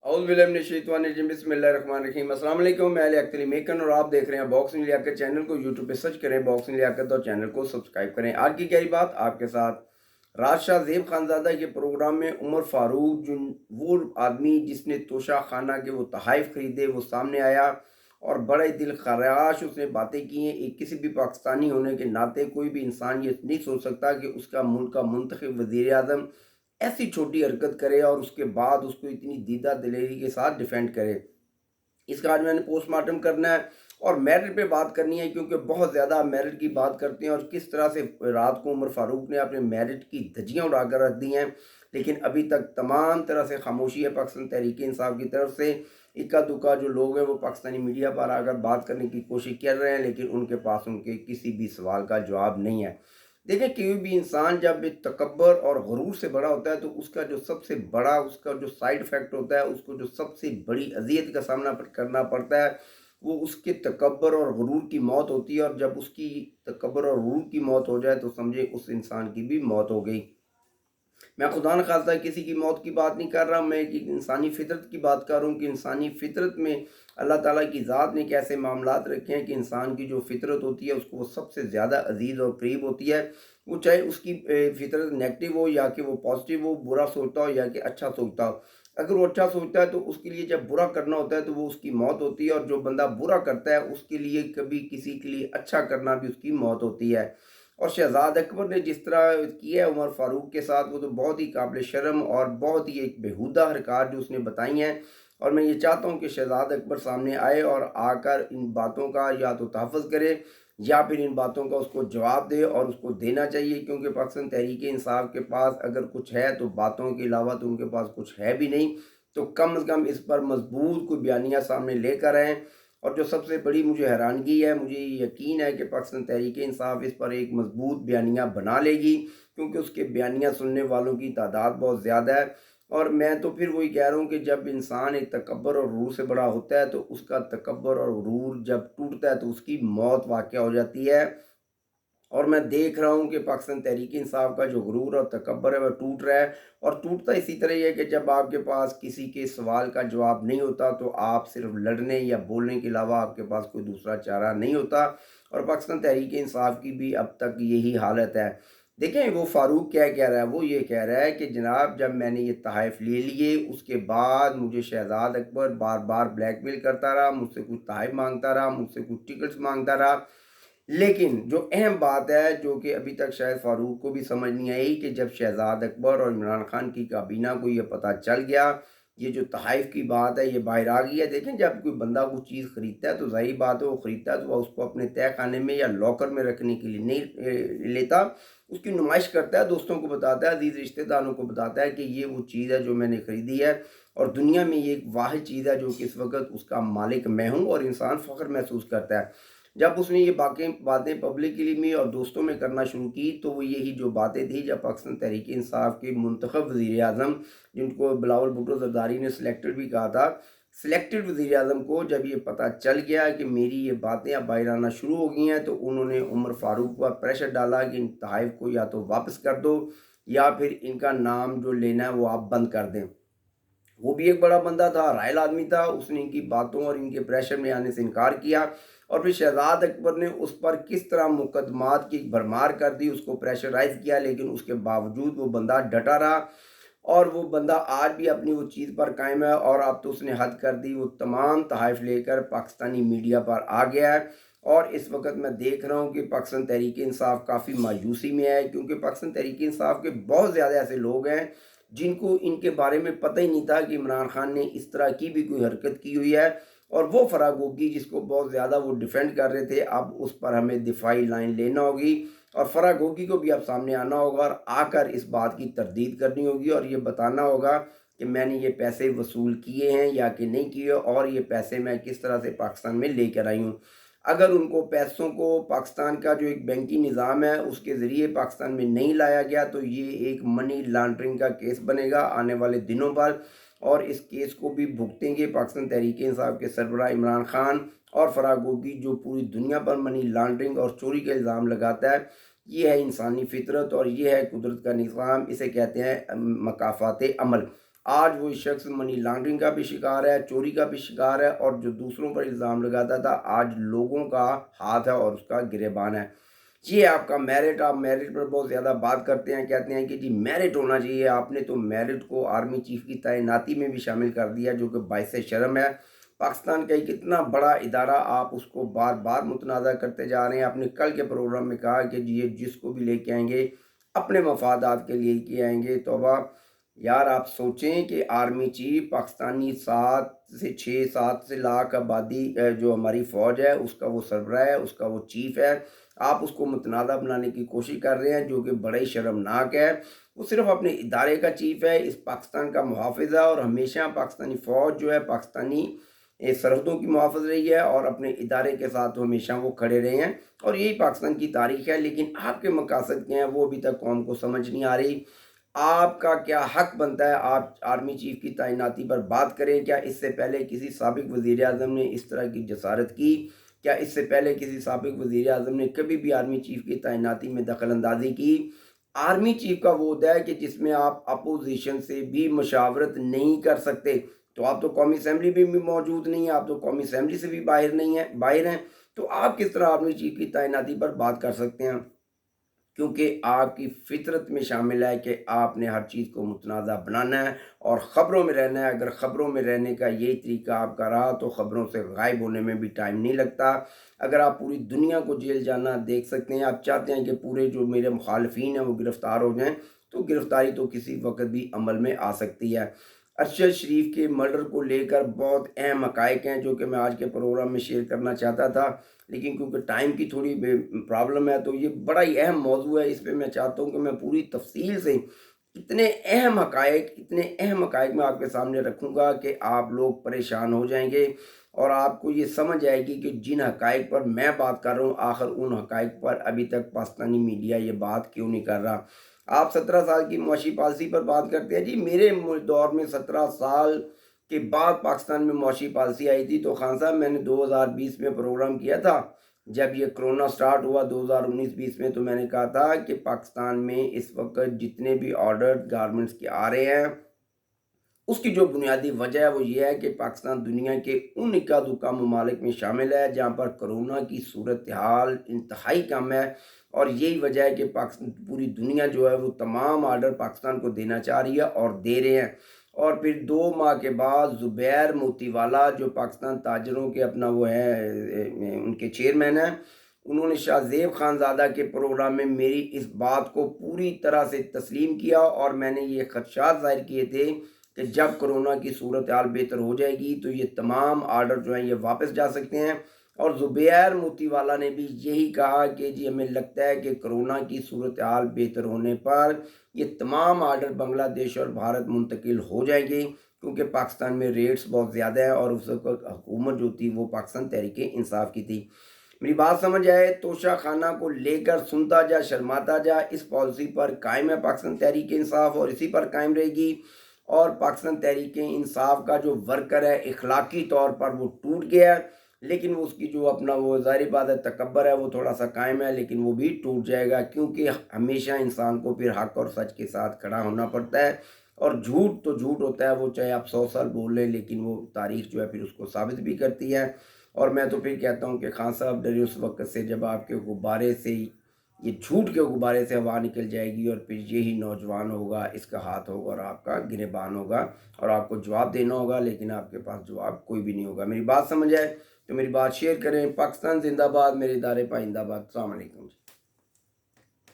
बिस्मिल्लाहिर्रहमानिर्रहीम। अस्सलाम वालेकुम। मैं अली अख्तर मेकन और आप देख रहे हैं बॉक्सिंग लियाकत चैनल को। यूट्यूब पे सर्च करें बॉक्सिंग लियाकत और चैनल को सब्सक्राइब करें। आज की गहरी बात आपके साथ राजशाह ज़ेब खानज़ादा के प्रोग्राम में उमर फारूक जो वो आदमी जिसने तोशा खाना के वो तहाइफ खरीदे वो सामने आया और बड़े दिल खराश उसने बातें की हैं। एक किसी भी पाकिस्तानी होने के नाते कोई भी इंसान ये नहीं सोच सकता कि उसका मुल्क का मुंतखब वज़ीर आज़म ऐसी छोटी हरकत करे और उसके बाद उसको इतनी दीदा दिलेरी के साथ डिफेंड करे। इसका आज मैंने पोस्टमार्टम करना है और मेरिट पे बात करनी है, क्योंकि बहुत ज़्यादा मेरिट की बात करते हैं और किस तरह से रात को उमर फारूक ने अपने मेरिट की धज्जियाँ उड़ाकर रख दी हैं। लेकिन अभी तक तमाम तरह से खामोशी है पाकिस्तान तहरीक इंसाफ की तरफ से। इक्का दुक्का जो लोग हैं वो पाकिस्तानी मीडिया पर आकर बात करने की कोशिश कर रहे हैं, लेकिन उनके पास उनके किसी भी सवाल का जवाब नहीं है। देखिए, कोई भी इंसान जब तकब्बर और गुरूर से बड़ा होता है तो उसका जो सबसे बड़ा उसका जो साइड इफ़ेक्ट होता है, उसको जो सबसे बड़ी अज़ियत का सामना करना पड़ता है, वो उसके तकब्बर और गुरूर की मौत होती है। और जब उसकी तकब्बर और गुरूर की मौत हो जाए तो समझे उस इंसान की भी मौत हो गई। मैं खुदा न खास्ता किसी की मौत की बात नहीं कर रहा, मैं एक इंसानी फितरत की बात कर रहा हूँ कि इंसानी फितरत में अल्लाह ताला की ज़ात ने कैसे मामलात रखे हैं कि इंसान की जो फितरत होती है उसको वो सबसे ज़्यादा अजीज़ और करीब होती है। वो चाहे उसकी फितरत नेगेटिव हो या कि वो पॉजिटिव हो, बुरा सोचता हो या कि अच्छा सोचता हो। अगर वो अच्छा सोचता है तो उसके लिए जब बुरा करना होता है तो वो उसकी मौत होती है, और जो बंदा बुरा करता है उसके लिए कभी किसी के लिए अच्छा करना भी उसकी मौत होती है। और शहजाद अकबर ने जिस तरह किया है उमर फारूक के साथ, वो तो बहुत ही काबिल शर्म और बहुत ही एक बेहुदा हरकत जो उसने बताई हैं। और मैं ये चाहता हूँ कि शहजाद अकबर सामने आए और आकर इन बातों का या तो तहफ़्फ़ुज़ करे या फिर इन बातों का उसको जवाब दे, और उसको देना चाहिए, क्योंकि पाकिस्तान तहरीक इंसाफ के पास अगर कुछ है तो बातों के अलावा तो उनके पास कुछ है भी नहीं। तो कम से कम इस पर मजबूत कोई बयानिया सामने लेकर आएँ। और जो सबसे बड़ी मुझे हैरानगी है, मुझे यकीन है कि पाकिस्तान तहरीक इंसाफ इस पर एक मजबूत बयानिया बना लेगी, क्योंकि उसके बयानिया सुनने वालों की तादाद बहुत ज़्यादा है। और मैं तो फिर वही कह रहा हूँ कि जब इंसान एक तकब्बर और गुरूर से बड़ा होता है तो उसका तकब्बर और गुरूर जब टूटता है तो उसकी मौत वाक़या हो जाती है। और मैं देख रहा हूँ कि पाकिस्तान तहरीक इंसाफ का जो गुरूर और तकब्बर है वह टूट रहा है। और टूटता इसी तरह ही है कि जब आपके पास किसी के सवाल का जवाब नहीं होता तो आप सिर्फ लड़ने या बोलने के अलावा आपके पास कोई दूसरा चारा नहीं होता। और पाकिस्तान तहरीक इंसाफ की भी अब तक यही हालत है। देखें, वो फारूक क्या कह रहा है, वो ये कह रहा है कि जनाब जब मैंने ये तहाइफ ले लिए उसके बाद मुझे शहजाद अकबर बार बार ब्लैकमेल करता रहा, मुझसे कुछ तहाइफ मांगता रहा, मुझसे कुछ टिकट्स मांगता रहा। लेकिन जो अहम बात है जो कि अभी तक शायद फारूक को भी समझ नहीं आई, कि जब शहजाद अकबर और इमरान खान की काबीना को ये पता चल गया, ये जो तहाइफ की बात है ये बाहर आ गई है। देखें, जब कोई बंदा कुछ चीज़ खरीदता है तो ज़ाहिर बात है वो ख़रीदता है तो वह उसको अपने तय खाने में या लॉकर में रखने के लिए नहीं लेता, उसकी नुमाइश करता है, दोस्तों को बताता है, अजीज़ रिश्तेदारों को बताता है कि ये वो चीज़ है जो मैंने ख़रीदी है। और दुनिया में ये एक वाहिद चीज़ है जो कि इस वक्त उसका मालिक मैं हूँ, और इंसान फ़ख्र महसूस करता है। जब उसने ये बाकी बातें पब्लिकली में और दोस्तों में करना शुरू की तो वो यही जो बातें थी, जब पाकिस्तान तहरीक इंसाफ के मुंतखब वज़ीर आज़म, जिनको बिलावल भुट्टो ज़रदारी ने सिलेक्टेड भी कहा था, सिलेक्टेड वज़ीर आज़म को जब ये पता चल गया कि मेरी ये बातें अब बाहर आना शुरू हो गई हैं, तो उन्होंने उमर फारूक पर प्रेशर डाला कि इन तहाइफ को या तो वापस कर दो या फिर इनका नाम जो लेना है वो आप बंद कर दें। वो भी एक बड़ा बंदा था, राइल आदमी था, उसने इनकी बातों और इनके प्रेशर में आने से इनकार किया। और फिर शहजाद अकबर ने उस पर किस तरह मुकदमात की भरमार कर दी, उसको प्रेशराइज़ किया, लेकिन उसके बावजूद वो बंदा डटा रहा। और वो बंदा आज भी अपनी वो चीज़ पर कायम है, और अब तो उसने हद कर दी, वो तमाम तहाइफ लेकर पाकिस्तानी मीडिया पर आ गया है। और इस वक्त मैं देख रहा हूँ कि पाकिस्तान तहरीक इंसाफ काफ़ी मायूसी में है, क्योंकि पाकिस्तान तहरीक इंसाफ के बहुत ज़्यादा ऐसे लोग हैं जिनको इनके बारे में पता ही नहीं था कि इमरान खान ने इस तरह की भी कोई हरकत की हुई है। और वो फरागोगी जिसको बहुत ज़्यादा वो डिफेंड कर रहे थे, अब उस पर हमें दिफाई लाइन लेना होगी, और फरागोगी को भी अब सामने आना होगा और आकर इस बात की तरदीद करनी होगी और ये बताना होगा कि मैंने ये पैसे वसूल किए हैं या कि नहीं किए, और ये पैसे मैं किस तरह से पाकिस्तान में लेकर आई हूँ। अगर उनको पैसों को पाकिस्तान का जो एक बैंकिंग निज़ाम है उसके ज़रिए पाकिस्तान में नहीं लाया गया तो ये एक मनी लॉन्ड्रिंग का केस बनेगा आने वाले दिनों पर। और इस केस को भी भुगतेंगे पाकिस्तान तहरीक इंसाफ के सरबराह इमरान खान और फरागोगी, जो पूरी दुनिया पर मनी लॉन्ड्रिंग और चोरी का इल्ज़ाम लगाता है। ये है इंसानी फितरत और ये है कुदरत का निज़ाम, इसे कहते हैं मकाफ़ात अमल। آج وہ شخص منی لانڈرنگ کا بھی شکار ہے، چوری کا بھی شکار ہے، اور جو دوسروں پر الزام لگاتا تھا آج لوگوں کا ہاتھ ہے اور اس کا گریبان ہے۔ یہ آپ کا میرٹ، آپ میرٹ پر بہت زیادہ بات کرتے ہیں، کہتے ہیں کہ جی میرٹ ہونا چاہیے، آپ نے تو میرٹ کو آرمی چیف کی تعیناتی میں بھی شامل کر دیا، جو کہ باعث شرم ہے۔ پاکستان کا ایک اتنا بڑا ادارہ آپ اس کو بار بار متنازع کرتے جا رہے ہیں۔ آپ نے کل کے پروگرام میں کہا کہ جی یہ جس کو بھی لے کے آئیں گے اپنے مفادات کے لیے ہی کے آئیں گے۔ توبہ یار، آپ سوچیں کہ آرمی چیف پاکستانی 7 سے لاکھ آبادی جو ہماری فوج ہے اس کا وہ سربراہ ہے، اس کا وہ چیف ہے، آپ اس کو متنازع بنانے کی کوشش کر رہے ہیں، جو کہ بڑا ہی شرمناک ہے۔ وہ صرف اپنے ادارے کا چیف ہے، اس پاکستان کا محافظ ہے، اور ہمیشہ پاکستانی فوج جو ہے پاکستانی سرحدوں کی محافظ رہی ہے، اور اپنے ادارے کے ساتھ ہمیشہ وہ کھڑے رہے ہیں، اور یہی پاکستان کی تاریخ ہے۔ لیکن آپ کے مقاصد کیا ہیں وہ ابھی تک قوم کو سمجھ نہیں آ رہی۔ آپ کا کیا حق بنتا ہے آپ آرمی چیف کی تعیناتی پر بات کریں؟ کیا اس سے پہلے کسی سابق وزیر اعظم نے اس طرح کی جسارت کی؟ کیا اس سے پہلے کسی سابق وزیر اعظم نے کبھی بھی آرمی چیف کی تعیناتی میں دخل اندازی کی؟ آرمی چیف کا وہ عہدہ ہے کہ جس میں آپ اپوزیشن سے بھی مشاورت نہیں کر سکتے۔ تو آپ تو قومی اسمبلی میں بھی موجود نہیں ہیں، آپ تو قومی اسمبلی سے بھی باہر ہیں، تو آپ کس طرح آرمی چیف کی تعیناتی پر بات کر سکتے ہیں؟ کیونکہ آپ کی فطرت میں شامل ہے کہ آپ نے ہر چیز کو متنازع بنانا ہے اور خبروں میں رہنا ہے۔ اگر خبروں میں رہنے کا یہی طریقہ آپ کا رہا تو خبروں سے غائب ہونے میں بھی ٹائم نہیں لگتا۔ اگر آپ پوری دنیا کو جیل جانا دیکھ سکتے ہیں، آپ چاہتے ہیں کہ پورے جو میرے مخالفین ہیں وہ گرفتار ہو جائیں، تو گرفتاری تو کسی وقت بھی عمل میں آ سکتی ہے۔ ارشد شریف کے مرڈر کو لے کر بہت اہم حقائق ہیں جو کہ میں آج کے پروگرام میں شیئر کرنا چاہتا تھا، لیکن کیونکہ ٹائم کی تھوڑی پرابلم ہے تو یہ بڑا ہی اہم موضوع ہے، اس پہ میں چاہتا ہوں کہ میں پوری تفصیل سے اتنے اہم حقائق میں آپ کے سامنے رکھوں گا کہ آپ لوگ پریشان ہو جائیں گے، اور آپ کو یہ سمجھ آئے گی کہ جن حقائق پر میں بات کر رہا ہوں آخر ان حقائق پر ابھی تک پاکستانی میڈیا یہ بات کیوں نہیں کر رہا۔ آپ 17 سال کی معاشی پالیسی پر بات کرتے ہیں، جی میرے دور میں 17 سال کے بعد پاکستان میں معاشی پالیسی آئی تھی۔ تو خان صاحب میں نے 2020 میں پروگرام کیا تھا، جب یہ کرونا سٹارٹ ہوا 2019-20 میں، تو میں نے کہا تھا کہ پاکستان میں اس وقت جتنے بھی آرڈر گورنمنٹس کے آ رہے ہیں اس کی جو بنیادی وجہ ہے وہ یہ ہے کہ پاکستان دنیا کے ان اکا دکا ممالک میں شامل ہے جہاں پر کرونا کی صورتحال انتہائی کم ہے، اور یہی وجہ ہے کہ پوری دنیا جو ہے وہ تمام آرڈر پاکستان کو دینا چاہ رہی ہے اور دے رہے ہیں۔ اور پھر 2 ماہ کے بعد زبیر موتی والا جو پاکستان تاجروں کے اپنا وہ ہے ان کے چیئرمین ہیں، انہوں نے شاہ زیب خانزادہ کے پروگرام میں میری اس بات کو پوری طرح سے تسلیم کیا، اور میں نے یہ خدشات ظاہر کیے تھے کہ جب کرونا کی صورتحال بہتر ہو جائے گی تو یہ تمام آرڈر جو ہیں یہ واپس جا سکتے ہیں۔ اور زبیر موتی والا نے بھی یہی کہا کہ جی ہمیں لگتا ہے کہ کرونا کی صورتحال بہتر ہونے پر یہ تمام آرڈر بنگلہ دیش اور بھارت منتقل ہو جائیں گے، کیونکہ پاکستان میں ریٹس بہت زیادہ ہیں، اور اس وقت حکومت جو تھی وہ پاکستان تحریک انصاف کی تھی۔ میری بات سمجھ آئے؟ توشہ خانہ کو لے کر سنتا جا شرماتا جا، اس پالیسی پر قائم ہے پاکستان تحریک انصاف اور اسی پر قائم رہے گی۔ اور پاکستان تحریک انصاف کا جو ورکر ہے اخلاقی طور پر وہ ٹوٹ گیا ہے، لیکن اس کی جو اپنا وہ ظاہری بات ہے تکبر ہے وہ تھوڑا سا قائم ہے، لیکن وہ بھی ٹوٹ جائے گا، کیونکہ ہمیشہ انسان کو پھر حق اور سچ کے ساتھ کھڑا ہونا پڑتا ہے، اور جھوٹ تو جھوٹ ہوتا ہے، وہ چاہے آپ 100 سال بول لیں لیکن وہ تاریخ جو ہے پھر اس کو ثابت بھی کرتی ہے۔ اور میں تو پھر کہتا ہوں کہ خان صاحب ڈرے اس وقت سے جب آپ کے غبارے سے یہ جھوٹ کے غبارے سے ہوا نکل جائے گی، اور پھر یہی نوجوان ہوگا، اس کا ہاتھ ہوگا اور آپ کا گریبان ہوگا، اور آپ کو جواب دینا ہوگا، لیکن آپ کے پاس جواب کوئی بھی نہیں ہوگا۔ میری بات سمجھ آئے تو میری بات شیئر کریں۔ پاکستان زندہ باد، میرے ادارے پائندہ باد۔ السلام علیکم۔